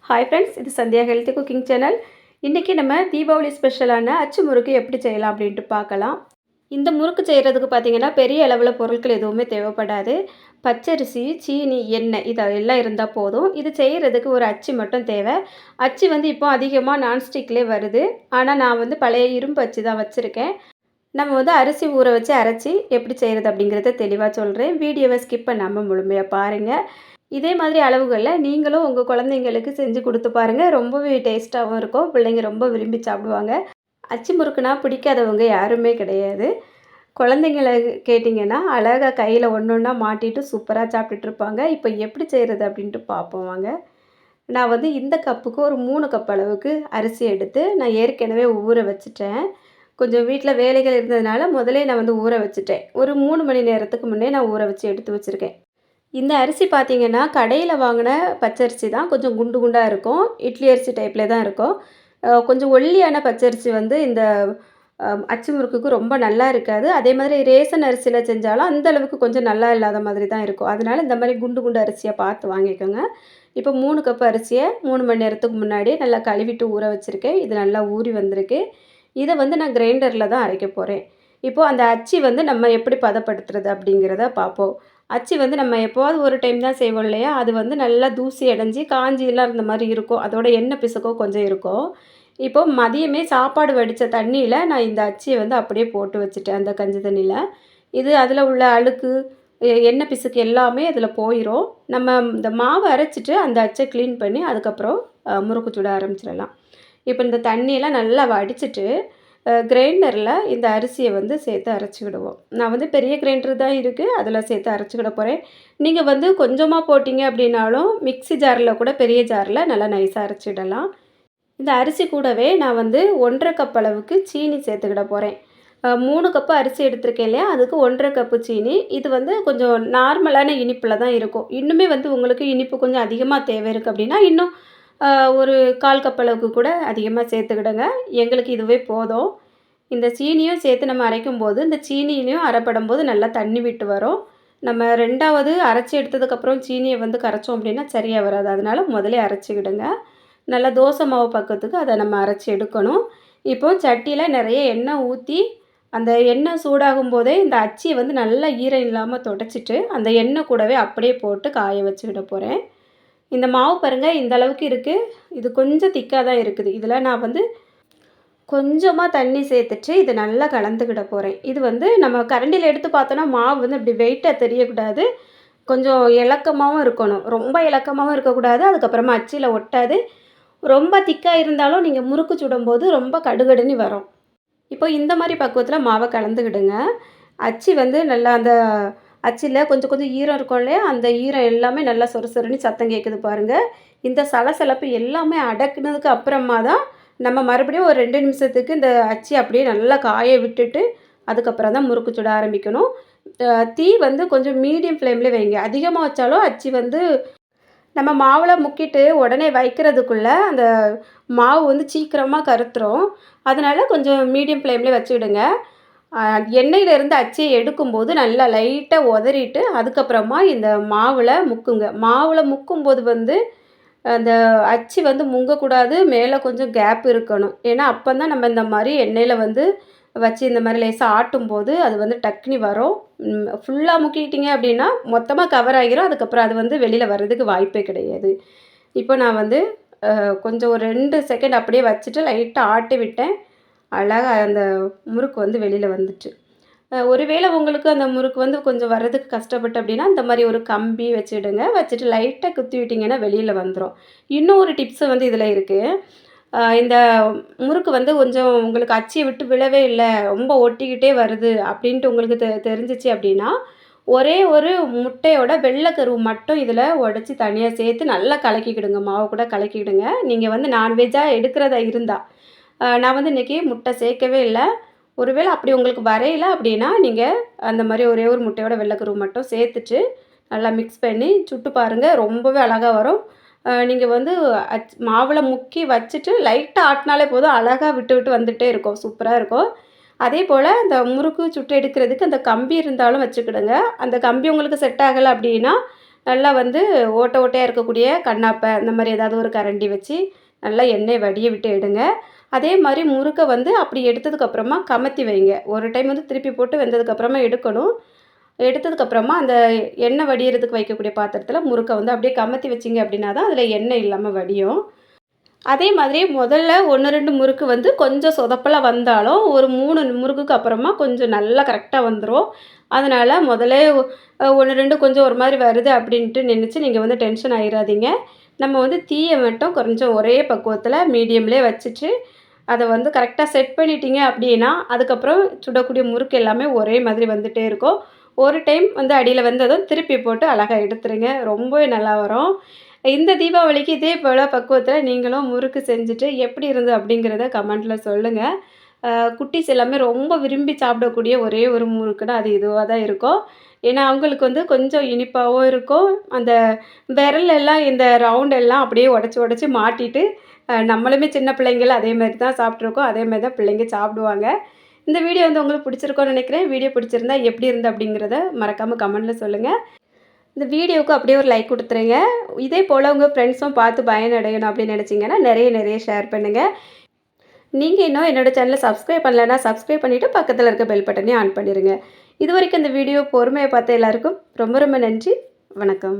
Hi friends, இது Sandhya healthy cooking channel. இன்றைக்கி நம்ம தீபாவளி ஸ்பெஷலான அச்சு முறுக்கு எப்படி செய்யலாம் அப்படின்ட்டு பார்க்கலாம். இந்த முறுக்கு செய்கிறதுக்கு பார்த்திங்கன்னா பெரிய அளவில் பொருட்கள் எதுவுமே தேவைப்படாது. பச்சரிசி, சீனி, எண்ணெய் இதெல்லாம் இருந்தால் போதும். இது செய்கிறதுக்கு ஒரு அச்சு மட்டும் தேவை. அச்சு வந்து இப்போ அதிகமாக நான்ஸ்டிக்லேயே வருது. ஆனால் நான் வந்து பழைய இரும்பு அச்சு தான் வச்சுருக்கேன். நம்ம வந்து அரிசி ஊற வச்சு அரைச்சி எப்படி செய்கிறது அப்படிங்கிறத தெளிவாக சொல்கிறேன். வீடியோவை ஸ்கிப் பண்ணாமல் முழுமையாக பாருங்கள். இதே மாதிரி அளவுகளில் நீங்களும் உங்கள் குழந்தைங்களுக்கு செஞ்சு கொடுத்து பாருங்கள். ரொம்பவே டேஸ்ட்டாகவும் இருக்கும். பிள்ளைங்க ரொம்ப விரும்பி சாப்பிடுவாங்க. அச்சு முறுக்குனா பிடிக்காதவங்க யாருமே கிடையாது. குழந்தைங்கள கேட்டிங்கன்னா அழகாக கையில் ஒன்று ஒன்றா மாட்டிட்டு சூப்பராக சாப்பிட்டுட்ருப்பாங்க. இப்போ எப்படி செய்கிறது அப்படின்ட்டு பார்ப்போம் வாங்க. நான் வந்து இந்த கப்புக்கு ஒரு 3 கப் அளவுக்கு அரிசி எடுத்து நான் ஏற்கனவே ஊற வச்சுட்டேன். கொஞ்சம் வீட்டில் வேலைகள் இருந்ததுனால முதலே நான் வந்து ஊற வச்சுட்டேன். ஒரு 3 மணி நேரத்துக்கு முன்னே நான் ஊற வச்சு எடுத்து வச்சுருக்கேன். இந்த அரிசி பார்த்திங்கன்னா கடையில் வாங்கின பச்சரிசி தான். கொஞ்சம் குண்டு குண்டாக இருக்கும். இட்லி அரிசி டைப்பில் தான் இருக்கும். கொஞ்சம் ஒல்லியான பச்சரிசி வந்து இந்த அச்சு முறுக்குக்கு ரொம்ப நல்லா இருக்காது. அதே மாதிரி ரேசன் அரிசியில் செஞ்சாலும் அந்த அளவுக்கு கொஞ்சம் நல்லா இல்லாத மாதிரி தான் இருக்கும். அதனால் இந்த மாதிரி குண்டு குண்டு அரிசியாக பார்த்து வாங்கிக்கோங்க. இப்போ 3 கப் அரிசியை 3 மணி நேரத்துக்கு முன்னாடி நல்லா கழுவிட்டு ஊற வச்சுருக்கேன். இது நல்லா ஊறி வந்திருக்கு. இதை வந்து நான் கிரைண்டரில் தான் அரைக்க போகிறேன். இப்போது அந்த அச்சு வந்து நம்ம எப்படி பதப்படுத்துறது அப்படிங்கிறத பார்ப்போம். அச்சு வந்து நம்ம எப்போவாவது ஒரு டைம் தான் செய்வோம் இல்லையா? அது வந்து நல்லா தூசி அடைஞ்சு காஞ்சிலாம் இருந்த மாதிரி இருக்கும். அதோட எண்ணெய் பிசுக்கோ கொஞ்சம் இருக்கும். இப்போது மதியமே சாப்பாடு வடித்த தண்ணியில் நான் இந்த அச்சியை வந்து அப்படியே போட்டு வச்சுட்டேன் அந்த கஞ்சி தண்ணியில். இது அதில் உள்ள அழுக்கு எண்ணெய் பிசுக்கு எல்லாமே அதில் போயிடும். நம்ம இந்த மாவை அரைச்சிட்டு அந்த அச்சை க்ளீன் பண்ணி அதுக்கப்புறம் முறுக்கு சுட ஆரம்பிச்சிடலாம். இப்போ இந்த தண்ணியெல்லாம் நல்லா வடிச்சிட்டு கிரைண்டரில் இந்த அரிசியை வந்து சேர்த்து அரைச்சிக்கிடுவோம். நான் வந்து பெரிய கிரைண்டர் தான் இருக்குது, அதில் சேர்த்து அரைச்சிக்கிட போகிறேன். நீங்கள் வந்து கொஞ்சமாக போட்டிங்க அப்படின்னாலும் மிக்ஸி ஜாரில் கூட பெரிய ஜாரில் நல்லா நைஸாக அரைச்சிடலாம். இந்த அரிசி கூடவே நான் வந்து 1½ கப் அளவுக்கு சீனி சேர்த்துக்கிட போகிறேன். 3 கப்பு அரிசி எடுத்திருக்கேன் இல்லையா, அதுக்கு 1½ கப்பு சீனி. இது வந்து கொஞ்சம் நார்மலான இனிப்பில் தான் இருக்கும். இன்னுமே வந்து உங்களுக்கு இனிப்பு கொஞ்சம் அதிகமாக தேவை இருக்குது அப்படின்னா இன்னும் ஒரு 1/4 கப் அளவுக்கு கூட அதிகமாக சேர்த்துக்கிடுங்க. எங்களுக்கு இதுவே போதும். இந்த சீனியும் சேர்த்து நம்ம அரைக்கும்போது இந்த சீனியிலையும் அரைப்படும்போது நல்லா தண்ணி விட்டு வரும். நம்ம 2வது அரைச்சி எடுத்ததுக்கப்புறம் சீனியை வந்து கரைச்சோம் அப்படின்னா சரியாக வராது. அதனால் முதலே அரைச்சிக்கிடுங்க. நல்லா தோசை மாவு பக்கத்துக்கு அதை நம்ம அரைச்சி எடுக்கணும். இப்போது சட்டியில் நிறைய எண்ணெய் ஊற்றி அந்த எண்ணெய் சூடாகும் போதே இந்த அச்சியை வந்து நல்லா ஈரம் இல்லாமல் துடைச்சிட்டு அந்த எண்ணெய் கூடவே அப்படியே போட்டு காய வச்சுக்கிட போகிறேன். இந்த மாவு பாருங்கள் இந்த அளவுக்கு இருக்குது. இது கொஞ்சம் திக்காக தான் இருக்குது. இதில் நான் வந்து கொஞ்சமாக தண்ணி சேர்த்துட்டு இதை நல்லா கலந்துக்கிட போகிறேன். இது வந்து நம்ம கரண்டியில் எடுத்து பார்த்தோன்னா மாவு வந்து இப்படி வெயிட்டாக தெரியக்கூடாது. கொஞ்சம் இலக்கமாகவும் இருக்கணும். ரொம்ப இலக்கமாகவும் இருக்கக்கூடாது. அதுக்கப்புறமா அச்சில் ஒட்டாது. ரொம்ப திக்காக இருந்தாலும் நீங்கள் முறுக்கு சுடும்போது ரொம்ப கடுகடுன்னு வரும். இப்போ இந்த மாதிரி பக்குவத்தில் மாவை கலந்துக்கிடுங்க. அச்சு வந்து நல்லா அந்த அச்சில் கொஞ்சம் கொஞ்சம் ஈரம் இருக்கும் இல்லையா, அந்த ஈரம் எல்லாமே நல்லா சொறுசொறுன்னு சத்தம் கேட்குது பாருங்கள். இந்த சலசலப்பு எல்லாமே அடக்குனதுக்கு அப்புறமா தான் நம்ம மறுபடியும் ஒரு 2 நிமிஷத்துக்கு இந்த அச்சி அப்படியே நல்லா காய விட்டுட்டு அதுக்கப்புறம் தான் முறுக்கு சுட ஆரம்பிக்கணும். தீ வந்து கொஞ்சம் மீடியம் ஃப்ளேமில் வைங்க. அதிகமாக வச்சாலும் அச்சி வந்து நம்ம மாவில் முக்கிட்டு உடனே வைக்கிறதுக்குள்ளே அந்த மாவு வந்து சீக்கிரமாக கருத்துரும். அதனால் கொஞ்சம் மீடியம் ஃப்ளேம்லேயே வச்சுக்கிடுங்க. எண்ணெயிலேருந்து அச்சியை எடுக்கும்போது நல்லா லைட்டாக உதறிட்டு அதுக்கப்புறமா இந்த மாவில் முக்குங்க. மாவில் முக்கும்போது வந்து அந்த அச்சு வந்து முங்கக்கூடாது. மேலே கொஞ்சம் கேப் இருக்கணும். ஏன்னா அப்போ தான் நம்ம இந்த மாதிரி எண்ணெயில் வந்து வச்சு இந்த மாதிரி லேசாக ஆட்டும்போது அது வந்து டக்குனி வரும். ஃபுல்லாக முக்கிட்டிங்க அப்படின்னா மொத்தமாக கவர் ஆகிரும். அதுக்கப்புறம் அது வந்து வெளியில் வர்றதுக்கு வாய்ப்பே கிடையாது. இப்போ நான் வந்து கொஞ்சம் ஒரு 2 செகண்ட் அப்படியே வச்சுட்டு லைட்டாக ஆட்டி விட்டேன். அழகாக அந்த முறுக்கு வந்து வெளியில் வந்துட்டு. ஒருவேளை உங்களுக்கு அந்த முறுக்கு வந்து கொஞ்சம் வர்றதுக்கு கஷ்டப்பட்டு அப்படின்னா இந்த மாதிரி ஒரு கம்பி வச்சுடுங்க. வச்சுட்டு லைட்டாக குத்தி விட்டிங்கன்னா வெளியில் வந்துடும். இன்னும் ஒரு டிப்ஸு வந்து இதில் இருக்குது. இந்த முறுக்கு வந்து கொஞ்சம் உங்களுக்கு அச்சியை விட்டு விழவே இல்லை, ரொம்ப ஒட்டிக்கிட்டே வருது அப்படின்ட்டு உங்களுக்கு தெரிஞ்சிச்சு அப்படின்னா ஒரே ஒரு முட்டையோட வெள்ளைக்கருவு மட்டும் இதில் உடச்சி தனியாக சேர்த்து நல்லா கலக்கிக்கிடுங்க. மாவு கூட கலக்கிக்கிடுங்க. நீங்கள் வந்து நான்வெஜ்ஜாக எடுக்கிறதா இருந்தால். நான் வந்து இன்றைக்கி முட்டை சேர்க்கவே இல்லை. ஒருவேளை அப்படி உங்களுக்கு வரையல அப்படின்னா நீங்கள் அந்த மாதிரி ஒரே ஒரு முட்டையோட வெள்ளைக்கருவு மட்டும் சேர்த்துட்டு நல்லா மிக்ஸ் பண்ணி சுட்டு பாருங்கள். ரொம்பவே அழகாக வரும். நீங்கள் வந்து மாவில் முக்கி வச்சுட்டு லைட்டாக ஆட்டினாலே போதும், அழகாக விட்டு விட்டு வந்துகிட்டே இருக்கும். சூப்பராக இருக்கும். அதே போல் இந்த முறுக்கு சுட்டு எடுக்கிறதுக்கு அந்த கம்பி இருந்தாலும் வச்சுக்கிடுங்க. அந்த கம்பி உங்களுக்கு செட் ஆகலை அப்படின்னா நல்லா வந்து ஓட்டை ஓட்டையாக இருக்கக்கூடிய கண்ணாப்பை இந்த மாதிரி ஏதாவது ஒரு கரண்டி வச்சு நல்லா எண்ணெய் வடிய விட்டு எடுங்க. அதே மாதிரி முறுக்கை வந்து அப்படி எடுத்ததுக்கப்புறமா கமத்தி வைங்க. ஒரு டைம் வந்து திருப்பி போட்டு வெந்ததுக்கப்புறமா எடுக்கணும். எடுத்ததுக்கப்புறமா அந்த எண்ணெய் வடியறதுக்கு வைக்கக்கூடிய பாத்திரத்தில முறுக்கை வந்து அப்படியே கமத்தி வச்சிங்க அப்படின்னா தான் அதில் எண்ணெய் இல்லாமல் வடியும். அதே மாதிரி முதல்ல 1, 2 முறுக்கு வந்து கொஞ்சம் சொதப்பலா வந்தாலும், ஒரு 3 முறுக்குக்கு அப்புறமா கொஞ்சம் நல்லா கரெக்ட்டா வந்துரும். அதனால முதலே 1, 2 கொஞ்சம் ஒரு மாரி வருது அப்படின்ட்டு நினச்சு நீங்க வந்து டென்ஷன் ஆயிராதீங்க. நம்ம வந்து தீய மட்டும் கொஞ்சம் ஒரே பக்குவத்தில மீடியம்லயே வச்சுட்டு, அத வந்து கரெக்ட்டா செட் பண்ணிட்டீங்க அப்படின்னா, அதுக்கப்புறம் சுடக்கூடிய முறுக்கு எல்லாமே ஒரே மாதிரி வந்துட்டே இருக்கும். ஒரு டைம் வந்து அடியில வெந்ததும் திருப்பி போட்டு அழகா எடுத்துருங்க. ரொம்பவே நல்லா வரும். இந்த தீபாவளிக்கு இதே போல பக்குவத்தில நீங்களும் முறுக்கு செஞ்சுட்டு எப்படி இருந்தது அப்படிங்கிறத கமெண்ட்ல சொல்லுங்க. குட்டீஸ் எல்லாமே ரொம்ப விரும்பி சாப்பிடக்கூடிய ஒரே ஒரு முறுக்குன்னா அது இதுவா தான் இருக்கும். ஏன்னா, அவங்களுக்கு வந்து கொஞ்சம் இனிப்பாவும் இருக்கும். அந்த விரல் எல்லாம் இந்த ரவுண்ட் எல்லாம் அப்படியே உடைச்சு உடைச்சு மாட்டிட்டு, நம்மளுமே சின்ன பிள்ளைங்கள அதே மாரி தான் சாப்பிட்டுருக்கோம். அதே மாரி தான் பிள்ளைங்க சாப்பிடுவாங்க. இந்த வீடியோ வந்து உங்களுக்கு பிடிச்சிருக்கும்னு நினைக்கிறேன். வீடியோ பிடிச்சிருந்தா எப்படி இருந்தது அப்படிங்கிறத மறக்காம கமெண்ட்ல சொல்லுங்க. இந்த வீடியோவுக்கு அப்படியே ஒரு லைக் குடுத்துருங்க. இதே போல உங்க ஃப்ரெண்ட்ஸும் பார்த்து பயனடையணும் அப்படின்னு நினச்சிங்கன்னா, நெறைய ஷேர் பண்ணுங்க. நீங்க இன்னும் என்னோட சேனல சப்ஸ்கிரைப் பண்ணலன்னா, சப்ஸ்கிரைப் பண்ணிட்டு பக்கத்துல இருக்க பெல் பட்டனையும் ஆன் பண்ணிருங்க. இதுவரைக்கும் இந்த வீடியோ பொறுமையா பார்த்த எல்லாருக்கும் ரொம்ப நன்றி. வணக்கம்.